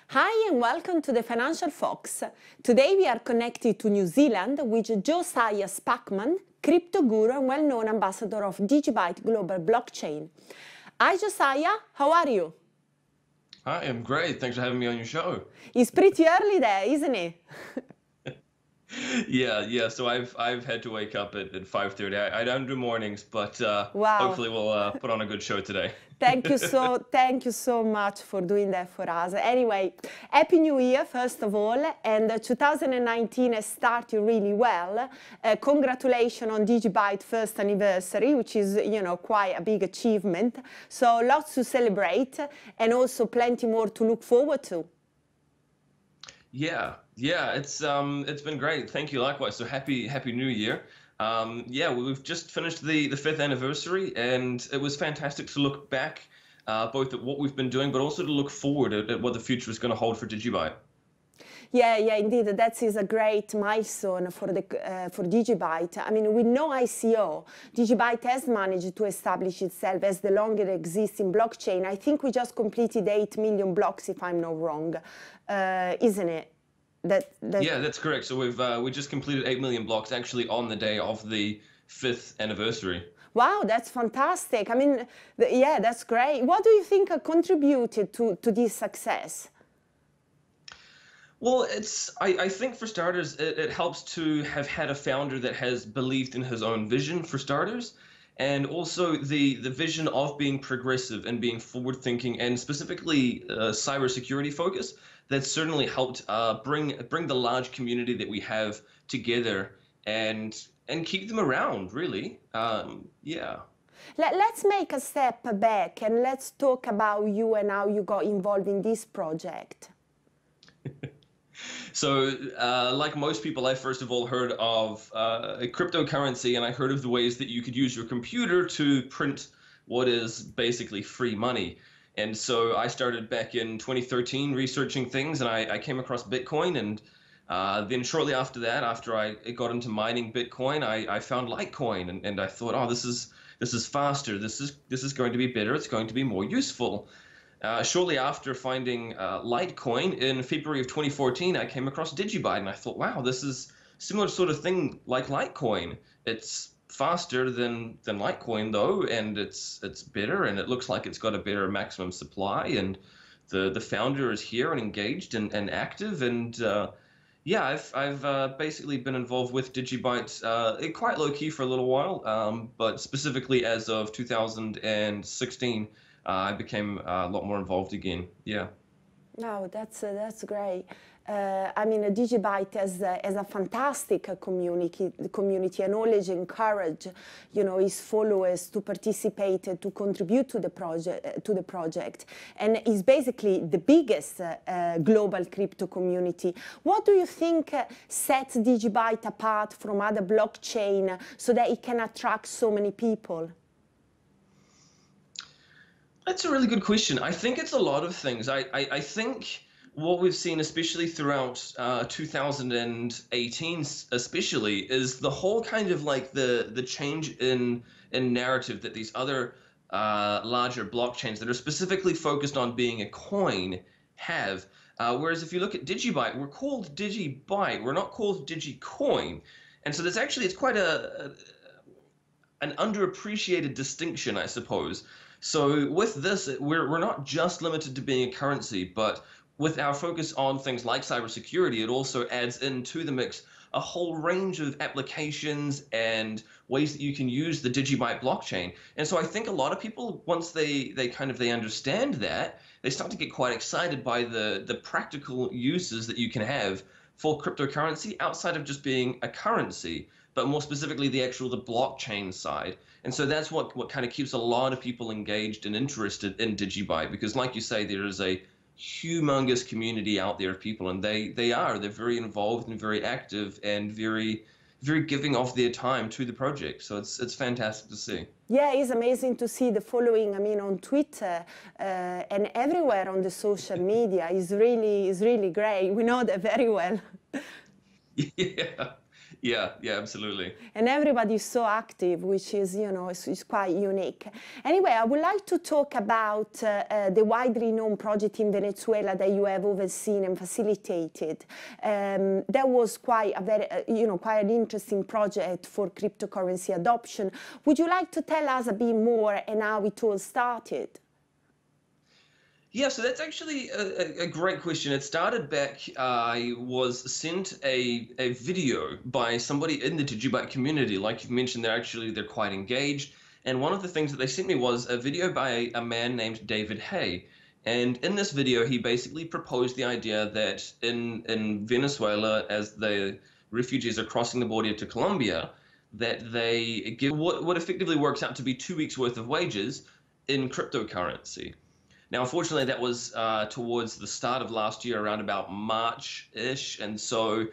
Hi and welcome to the Financial Fox. Today we are connected to New Zealand with Josiah Spackman, crypto guru and well-known ambassador of DigiByte Global Blockchain. Hi Josiah, how are you? Hi, I'm great. Thanks for having me on your show. It's pretty early there, isn't it? Yeah. So I've had to wake up at 5:30. I don't do mornings, but Wow. hopefully we'll put on a good show today. Thank you so much for doing that for us. Anyway, Happy New Year, first of all, and 2019 has started really well. Congratulations on DigiByte first anniversary, which is, quite a big achievement. So lots to celebrate and also plenty more to look forward to. Yeah, it's been great. Thank you, likewise. So happy New Year. Yeah, we've just finished the 5th anniversary, and it was fantastic to look back both at what we've been doing, but also to look forward at what the future is going to hold for DigiByte. Yeah, indeed. That is a great milestone for DigiByte. I mean, with no ICO, DigiByte has managed to establish itself as the longest existing blockchain. I think we just completed 8 million blocks, if I'm not wrong, isn't it? Yeah, that's correct. So we just completed 8 million blocks actually on the day of the 5th anniversary. Wow, that's fantastic. I mean, yeah, that's great. What do you think contributed to this success? Well, I think for starters, it helps to have had a founder that has believed in his own vision for starters, and also the vision of being progressive and being forward-thinking and specifically cybersecurity focus. That certainly helped bring the large community that we have together and keep them around, really. Yeah. Let's make a step back and let's talk about you and how you got involved in this project. So, like most people, I first of all heard of a cryptocurrency, and I heard of the ways that you could use your computer to print what is basically free money. And so I started back in 2013 researching things, and I came across Bitcoin. And then shortly after that, after I got into mining Bitcoin, I found Litecoin, and I thought, oh, this is faster. This is going to be better. It's going to be more useful. Shortly after finding Litecoin in February of 2014, I came across DigiByte, and I thought, wow, this is similar sort of thing like Litecoin. It's faster than Litecoin though, and it's better, and it looks like it's got a better maximum supply, and the founder is here and engaged and active, and yeah, I've basically been involved with DigiByte quite low key for a little while, but specifically as of 2016. I became a lot more involved again. Yeah. No, that's great. I mean, DigiByte has a fantastic community and always encourage, his followers to participate, to contribute to the project, and is basically the biggest global crypto community. What do you think sets DigiByte apart from other blockchain so that it can attract so many people? That's a really good question. I think it's a lot of things. I think what we've seen, especially throughout 2018, especially, is the whole kind of like the change in narrative that these other larger blockchains that are specifically focused on being a coin have. Whereas if you look at DigiByte, we're called DigiByte. We're not called DigiCoin. And so it's quite an underappreciated distinction, I suppose. So with this, we're not just limited to being a currency, but with our focus on things like cybersecurity, it also adds into the mix a whole range of applications and ways that you can use the DigiByte blockchain. And so I think a lot of people, once they understand that, they start to get quite excited by the practical uses that you can have for cryptocurrency outside of just being a currency, but more specifically the blockchain side. And so that's what kind of keeps a lot of people engaged and interested in DigiByte, because like you say, there is a humongous community out there of people, and they're very involved and very active and very giving of their time to the project. So it's fantastic to see. Yeah, it's amazing to see the following. I mean, on Twitter and everywhere on the social media is really great. We know that very well. Yeah, yeah, absolutely. And everybody is so active, which is, you know, is quite unique. Anyway, I would like to talk about the widely known project in Venezuela that you have overseen and facilitated. That was quite a very, you know, quite an interesting project for cryptocurrency adoption. Would you like to tell us a bit more and how it all started? Yeah, so that's actually a great question. It started back, I was sent a video by somebody in the DigiByte community. Like you've mentioned, they're quite engaged. And one of the things that they sent me was a video by a man named David Hay. And in this video, he basically proposed the idea that in Venezuela, as the refugees are crossing the border to Colombia, that they give what effectively works out to be 2 weeks worth of wages in cryptocurrency. Now, unfortunately, that was towards the start of last year, around about March-ish, and so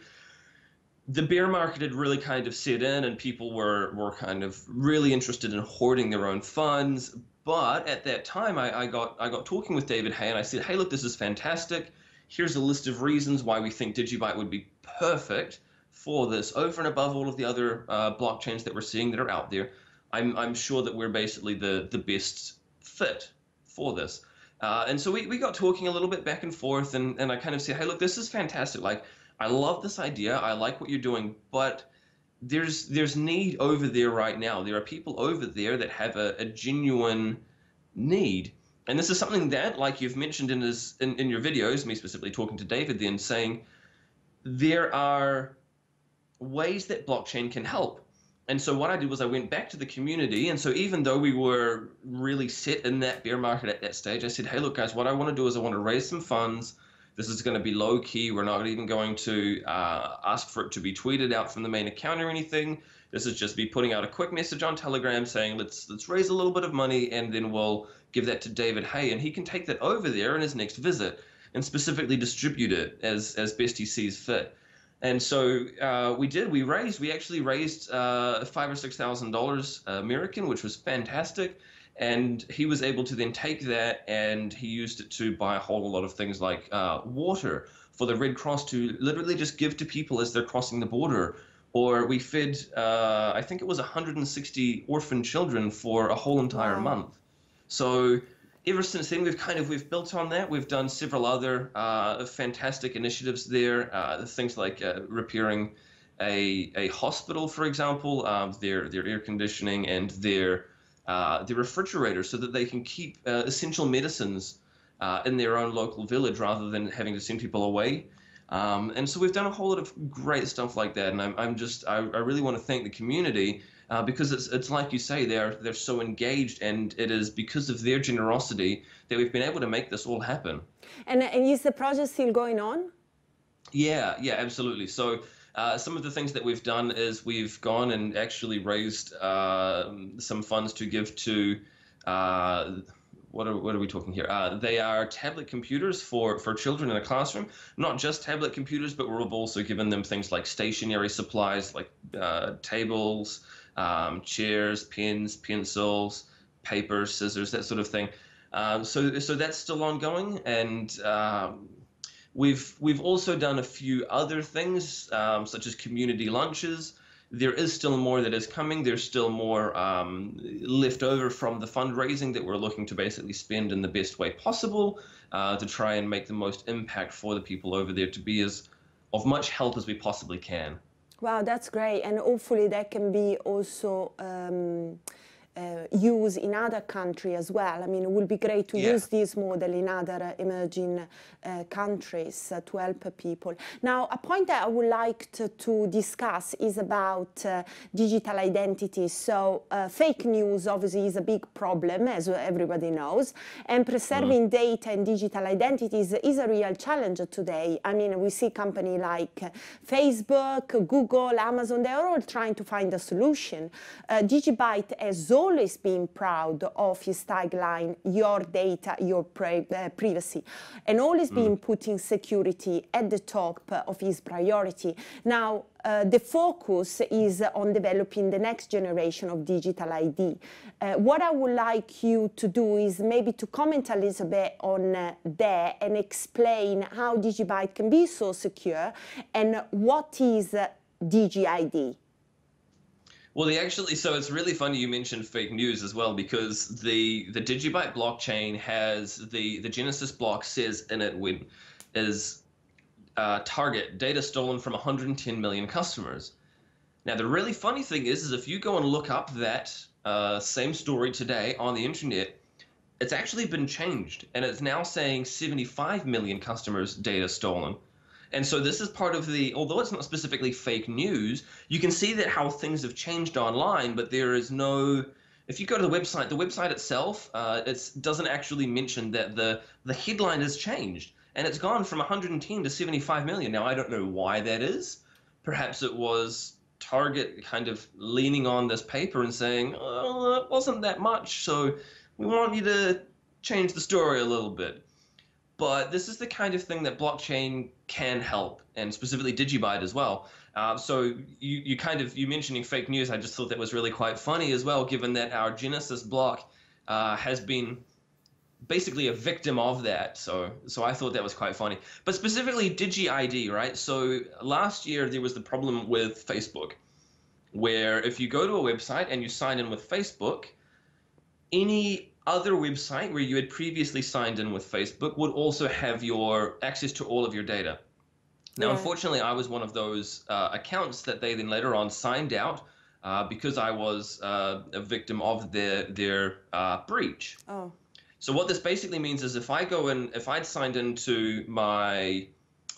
the bear market had really kind of set in, and people were kind of really interested in hoarding their own funds. But at that time, I got talking with David Hay, and I said, hey, look, this is fantastic. Here's a list of reasons why we think DigiByte would be perfect for this, over and above all of the other blockchains that we're seeing that are out there. I'm sure that we're basically the best fit for this. And so we got talking a little bit back and forth, and I kind of said, hey, look, this is fantastic. Like, I love this idea. I like what you're doing, but there's need over there right now. There are people over there that have a genuine need. And this is something that, like you've mentioned in your videos, me specifically talking to David then, saying there are ways that blockchain can help. And so what I did was I went back to the community. And so even though we were really set in that bear market at that stage, I said, hey, look, guys, what I want to do is I want to raise some funds. This is going to be low key. We're not even going to ask for it to be tweeted out from the main account or anything. This is just be putting out a quick message on Telegram saying, let's raise a little bit of money, and then we'll give that to David Hay, and he can take that over there in his next visit and specifically distribute it as best he sees fit. And so we actually raised $5,000 or $6,000 American, which was fantastic. And he was able to then take that, and he used it to buy a whole lot of things like water for the Red Cross to literally just give to people as they're crossing the border. Or we fed, I think it was 160 orphan children for a whole entire month. So ever since then, we've built on that. We've done several other fantastic initiatives there. Things like repairing a hospital, for example, their air conditioning and their refrigerator, so that they can keep essential medicines in their own local village rather than having to send people away. And so we've done a whole lot of great stuff like that. And I really want to thank the community. Because it's like you say, they're so engaged, and it is because of their generosity that we've been able to make this all happen. And is the project still going on? Yeah, absolutely. So some of the things that we've done is we've gone and actually raised some funds to give to what are we talking here? They are tablet computers for children in a classroom. Not just tablet computers, but we've also given them things like stationery supplies, like tables, chairs, pens, pencils, paper, scissors, that sort of thing. So that's still ongoing, and we've also done a few other things, such as community lunches. There is still more that is coming. There's still more left over from the fundraising that we're looking to basically spend in the best way possible to try and make the most impact for the people over there, to be of much help as we possibly can. Wow, that's great. And hopefully that can be also used in other countries as well. I mean, it would be great to use this model in other emerging countries to help people. Now, a point that I would like to discuss is about digital identities. So fake news obviously is a big problem, as everybody knows, and preserving data and digital identities is a real challenge today. I mean, we see companies like Facebook, Google, Amazon, they're all trying to find a solution. DigiByte has always been proud of his tagline, your data, your privacy, and always been putting security at the top of his priority. Now, the focus is on developing the next generation of digital ID. What I would like you to do is maybe to comment a little bit on that and explain how DigiByte can be so secure, and what is Digi-ID? Well, so it's really funny you mentioned fake news as well, because the DigiByte blockchain has the Genesis block says in it when is target data stolen from 110 million customers. Now, the really funny thing is if you go and look up that same story today on the internet, it's actually been changed, and it's now saying 75 million customers data stolen. And so this is part of although it's not specifically fake news, you can see that how things have changed online, but there is no, if you go to the website itself, it doesn't actually mention that the headline has changed, and it's gone from 110 to 75 million. Now, I don't know why that is. Perhaps it was Target kind of leaning on this paper and saying, oh, it wasn't that much, so we want you to change the story a little bit. But this is the kind of thing that blockchain can help, and specifically DigiByte as well. So you mentioning fake news, I just thought that was really quite funny as well, given that our Genesis block has been basically a victim of that. So I thought that was quite funny. But specifically Digi-ID, right? So last year there was the problem with Facebook, where if you go to a website and you sign in with Facebook, any other website where you had previously signed in with Facebook would also have your access to all of your data. Now, unfortunately, I was one of those accounts that they then later on signed out because I was a victim of their breach. Oh. So what this basically means is if I'd signed into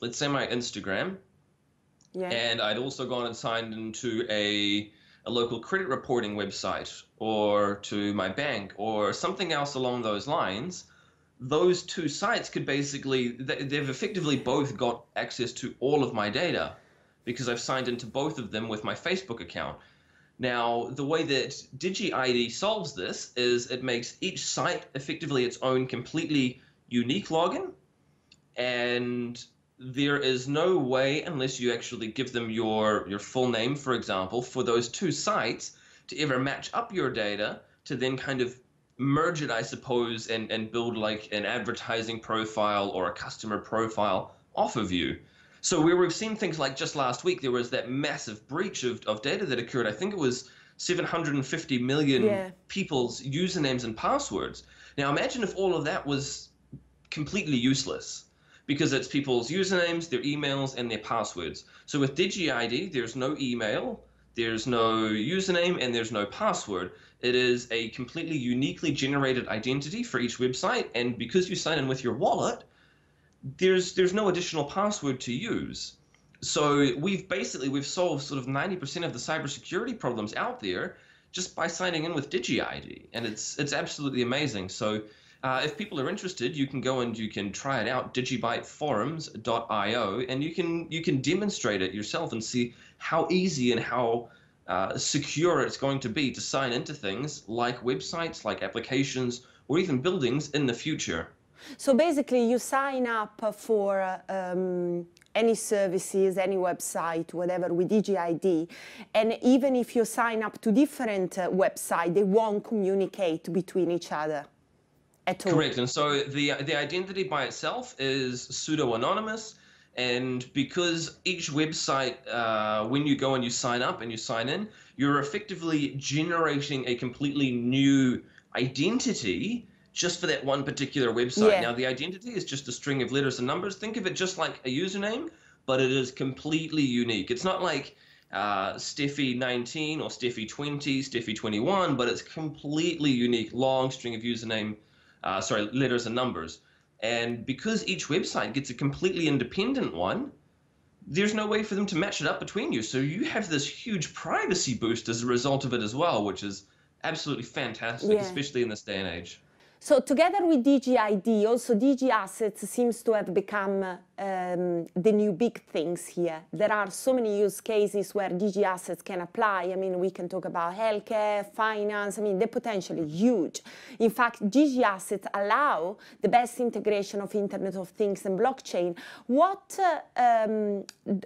let's say my Instagram, and I'd also gone and signed into a local credit reporting website or to my bank or something else along those lines, those two sites could they've effectively both got access to all of my data because I've signed into both of them with my Facebook account. Now, the way that Digi-ID solves this is it makes each site effectively its own completely unique login, and there is no way, unless you actually give them your full name, for example, for those two sites to ever match up your data to then kind of merge it, I suppose, and build like an advertising profile or a customer profile off of you. So where we've seen things like just last week, there was that massive breach of data that occurred. I think it was 750 million people's usernames and passwords. Now imagine if all of that was completely useless, because it's people's usernames, their emails, and their passwords. So with Digi-ID, there's no email, there's no username, and there's no password. It is a completely uniquely generated identity for each website, and because you sign in with your wallet, there's no additional password to use. So we've solved sort of 90% of the cybersecurity problems out there just by signing in with Digi-ID, and it's absolutely amazing. So if people are interested, you can go and you can try it out, digibyteforums.io, and you can demonstrate it yourself and see how easy and how secure it's going to be to sign into things like websites, like applications, or even buildings in the future. So basically you sign up for any services, any website, whatever, with Digi-ID, and even if you sign up to different websites, they won't communicate between each other at all. Correct, and so the identity by itself is pseudo-anonymous, and because each website, when you go and you sign up and you sign in, you're effectively generating a completely new identity just for that one particular website. Yeah. Now, the identity is just a string of letters and numbers. Think of it just like a username, but it is completely unique. It's not like Steffi19 or Steffi20, Steffi21, but it's completely unique, long string of letters and numbers. And because each website gets a completely independent one, there's no way for them to match it up between you. So you have this huge privacy boost as a result of it as well, which is absolutely fantastic, especially in this day and age. So together with Digi-ID, also Digi-Assets seems to have become the new big things here. There are so many use cases where Digi-Assets can apply. I mean, we can talk about healthcare, finance. I mean, the potential is huge. In fact, Digi-Assets allow the best integration of Internet of Things and blockchain. What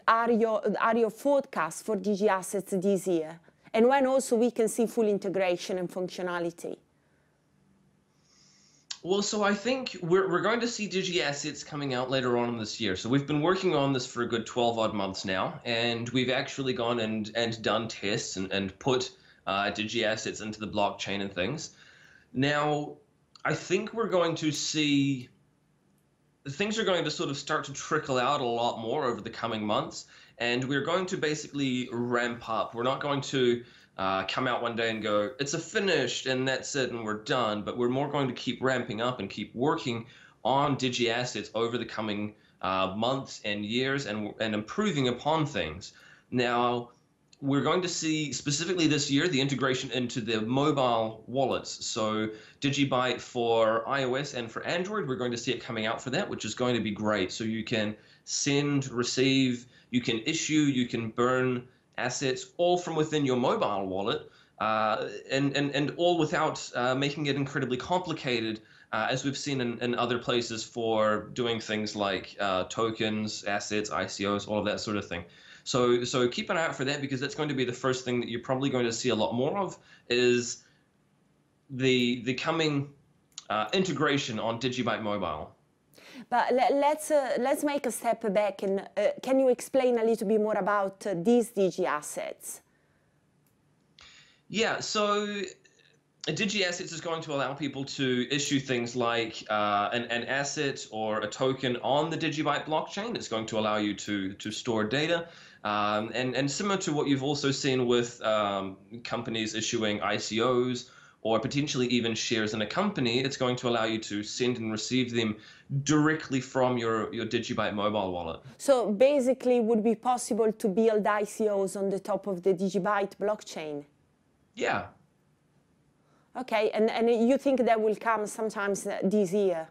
are your forecasts for Digi-Assets this year? And when also we can see full integration and functionality? Well, so I think we're going to see Digi-Assets coming out later on this year. So we've been working on this for a good 12 odd months now, and we've actually gone and done tests and put Digi-Assets into the blockchain and things. Now, I think we're going to see things are going to sort of start to trickle out a lot more over the coming months, and we're going to basically ramp up. We're not going to come out one day and go, it's a finished and that's it and we're done, but we're more going to keep ramping up and keep working on Digi-Assets over the coming months and years and improving upon things. Now, we're going to see specifically this year the integration into the mobile wallets. So DigiByte for iOS and for Android, we're going to see it coming out for that, which is going to be great. So you can send, receive, you can issue, you can burn assets all from within your mobile wallet, and all without making it incredibly complicated, as we've seen in other places for doing things like tokens, assets, ICOs, all of that sort of thing. So keep an eye out for that, because that's going to be the first thing that you're probably going to see a lot more of, is the coming integration on DigiByte Mobile. But let's make a step back, and can you explain a little bit more about these Digi-Assets? Yeah, so Digi-Assets is going to allow people to issue things like an asset or a token on the DigiByte blockchain. It's going to allow you to store data. And similar to what you've also seen with companies issuing ICOs or potentially even shares in a company, it's going to allow you to send and receive them directly from your DigiByte mobile wallet. So basically, it would be possible to build ICOs on the top of the DigiByte blockchain? Yeah. Okay, and you think that will come sometimes this year?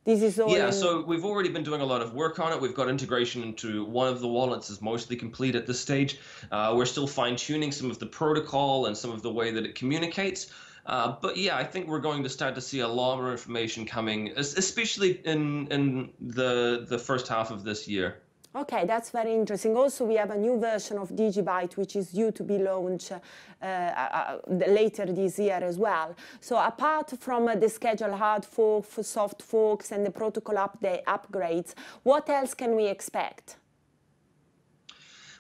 This is all. Yeah, so we've already been doing a lot of work on it. We've got integration into one of the wallets is mostly complete at this stage. We're still fine-tuning some of the protocol and some of the way that it communicates. But yeah, I think we're going to start to see a lot more information coming, especially in the first half of this year. Okay, that's very interesting. Also, we have a new version of DigiByte, which is due to be launched later this year as well. So apart from the scheduled hard fork, soft forks, and the protocol upgrades, what else can we expect?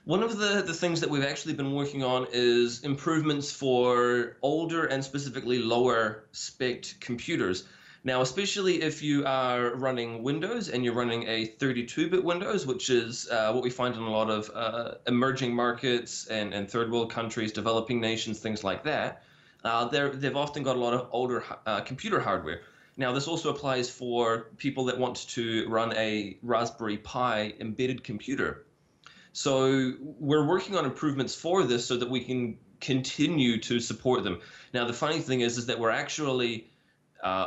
One of the things that we've actually been working on is improvements for older and specifically lower spec computers. Now, especially if you are running Windows and you're running a 32-bit Windows, which is what we find in a lot of emerging markets and third world countries, developing nations, things like that, they've often got a lot of older computer hardware. Now, this also applies for people that want to run a Raspberry Pi embedded computer. So we're working on improvements for this so that we can continue to support them. Now, the funny thing is that we're actually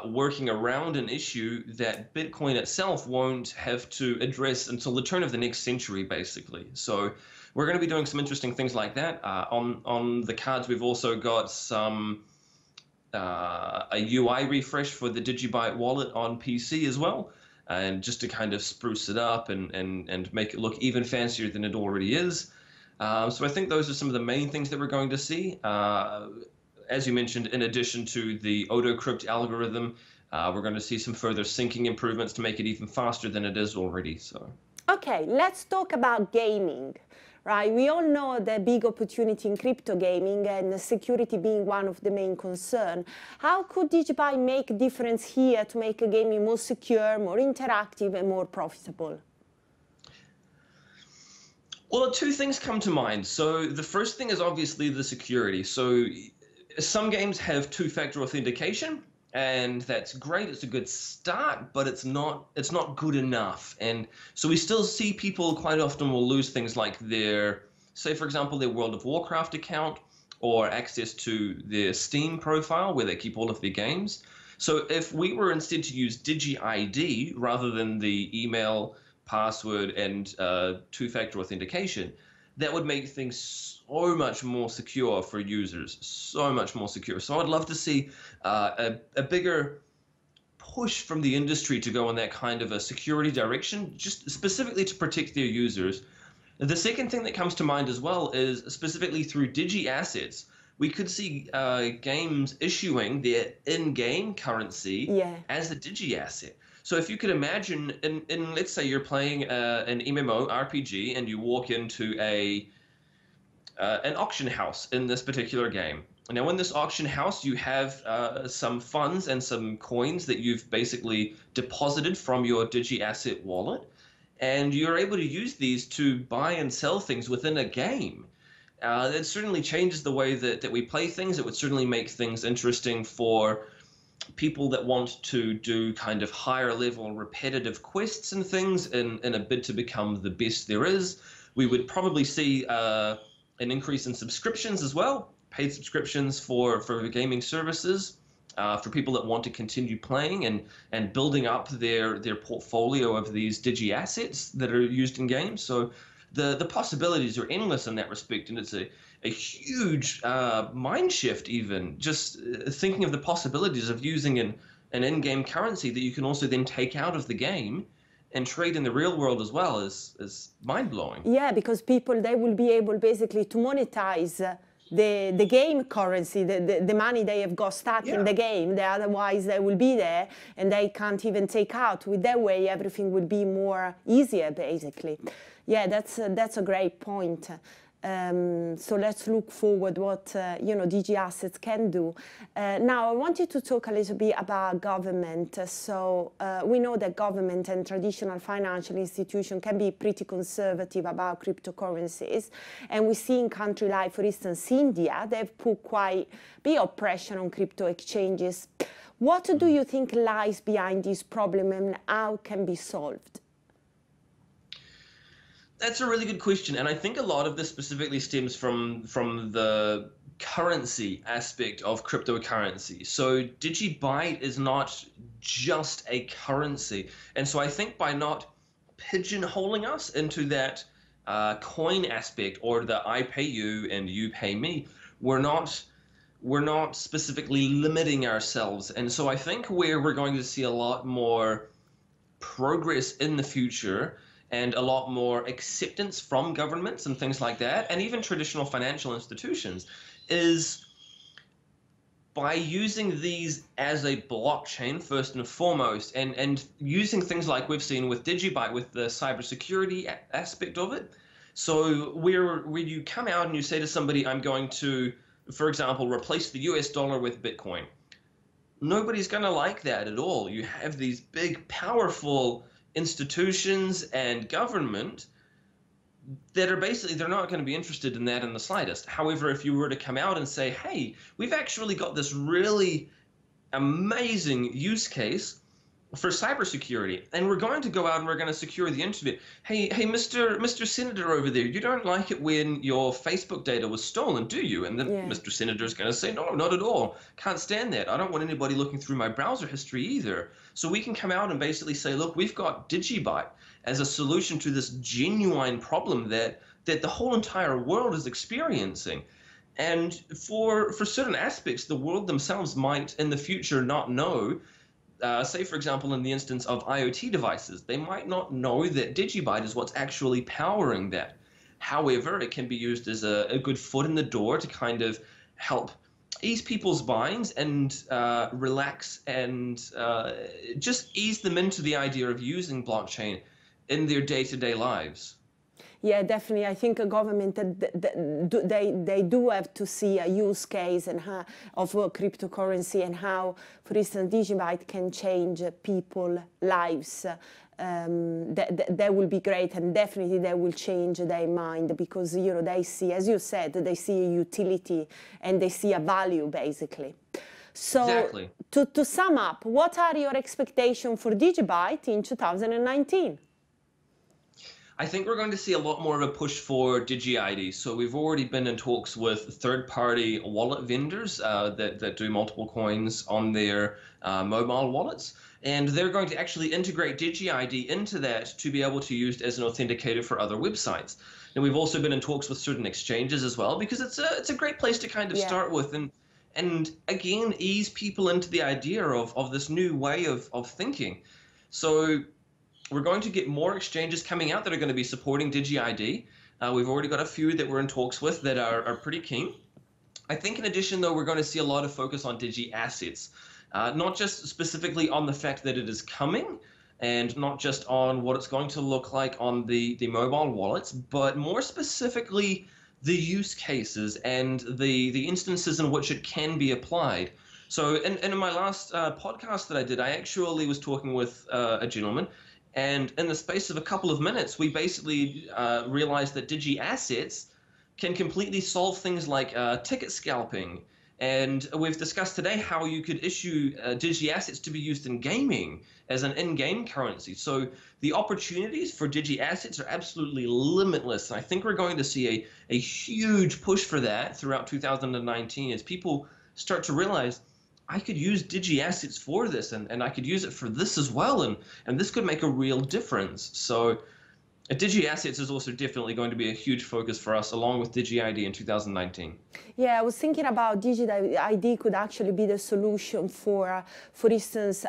working around an issue that Bitcoin itself won't have to address until the turn of the next century, basically. So we're going to be doing some interesting things like that. On the cards, we've also got some a UI refresh for the DigiByte wallet on PC as well, and just to kind of spruce it up and make it look even fancier than it already is. So I think those are some of the main things that we're going to see. As you mentioned, in addition to the AutoCrypt algorithm, we're going to see some further syncing improvements to make it even faster than it is already. So, okay, let's talk about gaming, right? We all know the big opportunity in crypto gaming and security being one of the main concerns. How could DigiByte make a difference here to make gaming more secure, more interactive, and more profitable? Well, two things come to mind. So the first thing is obviously the security. So some games have two-factor authentication, and that's great. It's a good start, but it's not good enough. And so we still see people quite often will lose things like their, say for example, their World of Warcraft account or access to their Steam profile where they keep all of their games. So if we were instead to use Digi-ID rather than the email, password, and two-factor authentication, that would make things so much more secure for users, so much more secure. So I'd love to see a bigger push from the industry to go in that kind of a security direction, just specifically to protect their users. The second thing that comes to mind as well is specifically through Digi-Assets, we could see games issuing their in-game currency as a digi-asset. So if you could imagine, let's say you're playing an MMO RPG and you walk into an auction house in this particular game. Now, in this auction house, you have some funds and some coins that you've basically deposited from your digi-asset wallet, and you're able to use these to buy and sell things within a game. It certainly changes the way that we play things. It would certainly make things interesting for people that want to do kind of higher level repetitive quests and things in a bid to become the best there is. We would probably see an increase in subscriptions as well, paid subscriptions for gaming services, for people that want to continue playing and building up their portfolio of these digi-assets that are used in games. So the possibilities are endless in that respect, and it's a huge mind shift even, just thinking of the possibilities of using an in-game currency that you can also then take out of the game and trade in the real world as well is mind-blowing. Yeah, because people, they will be able basically to monetize the game currency, the money they have got stuck in the game. Otherwise they will be there and they can't even take out. With that way, everything will be more easier, basically. Yeah, that's a great point. So let's look forward what Digi-Assets can do. Now I wanted to talk a little bit about government. So we know that government and traditional financial institutions can be pretty conservative about cryptocurrencies, and we see in countries like, for instance, India, they've put quite a bit of pressure on crypto exchanges. What do you think lies behind this problem and how it can be solved? That's a really good question, and I think a lot of this specifically stems from the currency aspect of cryptocurrency. So DigiByte is not just a currency, and so I think by not pigeonholing us into that coin aspect, or the I pay you and you pay me, we're not specifically limiting ourselves. And so I think where we're going to see a lot more progress in the future, and a lot more acceptance from governments and things like that, and even traditional financial institutions, is by using these as a blockchain first and foremost, and using things like we've seen with DigiByte, with the cybersecurity aspect of it. So where you come out and you say to somebody, I'm going to, for example, replace the US dollar with Bitcoin. Nobody's going to like that at all. You have these big, powerful institutions and government that are basically, they're not going to be interested in that in the slightest. However, if you were to come out and say, hey, we've actually got this really amazing use case for cybersecurity, and we're going to go out and we're going to secure the internet. Hey, Mr. Senator over there, you don't like it when your Facebook data was stolen, do you? And then Mr. Senator is going to say, no, not at all. Can't stand that. I don't want anybody looking through my browser history either. So we can come out and basically say, look, we've got DigiByte as a solution to this genuine problem that the whole entire world is experiencing. And for certain aspects, the world themselves might in the future not know. Say, for example, in the instance of IoT devices, they might not know that DigiByte is what's actually powering that. However, it can be used as a good foot in the door to kind of help ease people's minds and relax and just ease them into the idea of using blockchain in their day-to-day lives. Yeah, definitely. I think a government, they do have to see a use case and of cryptocurrency and how, for instance, DigiByte can change people's lives. That will be great, and definitely they will change their mind, because they see, as you said, they see a utility and they see a value, basically. So exactly. To sum up, what are your expectations for DigiByte in 2019? I think we're going to see a lot more of a push for Digi-ID. So we've already been in talks with third-party wallet vendors that do multiple coins on their mobile wallets. And they're going to actually integrate Digi-ID into that to be able to be used as an authenticator for other websites. And we've also been in talks with certain exchanges as well, because it's a great place to kind of start with and again, ease people into the idea of this new way of thinking. So we're going to get more exchanges coming out that are going to be supporting Digi-ID. We've already got a few that we're in talks with that are pretty keen. I think in addition, though, we're going to see a lot of focus on Digi-Assets, not just specifically on the fact that it is coming, and not just on what it's going to look like on the mobile wallets, but more specifically the use cases and the instances in which it can be applied. So in my last podcast that I did, I actually was talking with a gentleman, and in the space of a couple of minutes, we basically realized that Digi-Assets can completely solve things like ticket scalping. And we've discussed today how you could issue Digi-Assets to be used in gaming as an in-game currency. So the opportunities for Digi-Assets are absolutely limitless. And I think we're going to see a huge push for that throughout 2019 as people start to realize, I could use Digi-Assets for this, and I could use it for this as well, and this could make a real difference. So Digi-Assets is also definitely going to be a huge focus for us, along with Digi-ID in 2019. Yeah, I was thinking about Digi-ID could actually be the solution for instance,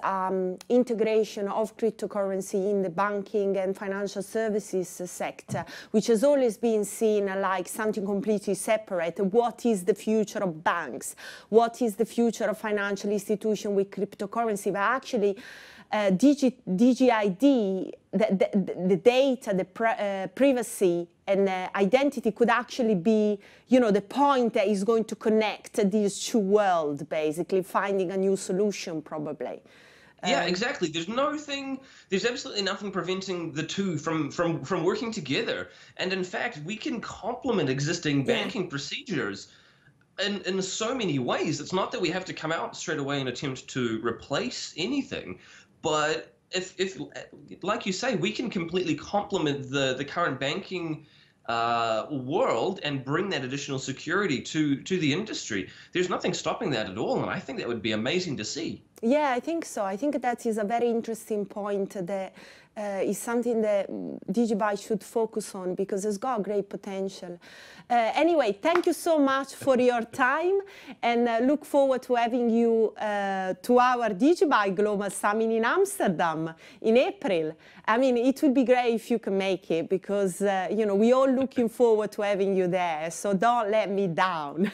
integration of cryptocurrency in the banking and financial services sector, which has always been seen like something completely separate. What is the future of banks? What is the future of financial institutions with cryptocurrency? But actually, Digi-ID, the data, the privacy and identity could actually be, you know, the point that is going to connect these two worlds, basically finding a new solution probably. Yeah, exactly. There's absolutely nothing preventing the two from working together. And in fact, we can complement existing banking procedures in so many ways. It's not that we have to come out straight away and attempt to replace anything. But if like you say, we can completely complement the current banking world and bring that additional security to the industry. There's nothing stopping that at all, and I think that would be amazing to see. Yeah, I think so. I think that is a very interesting point that is something that DigiByte should focus on because it's got great potential. Anyway, thank you so much for your time, and look forward to having you to our DigiByte Global Summit in Amsterdam in April. I mean, it would be great if you can make it because, you know, we're all looking forward to having you there, so don't let me down.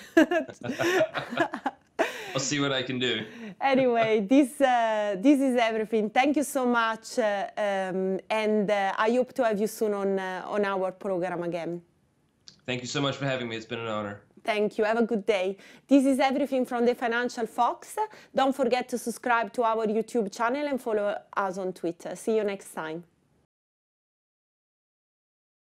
I'll see what I can do. Anyway, this is everything. Thank you so much, and I hope to have you soon on our program again. Thank you so much for having me. It's been an honor. Thank you. Have a good day. This is everything from the Financial Fox. Don't forget to subscribe to our YouTube channel and follow us on Twitter. See you next time.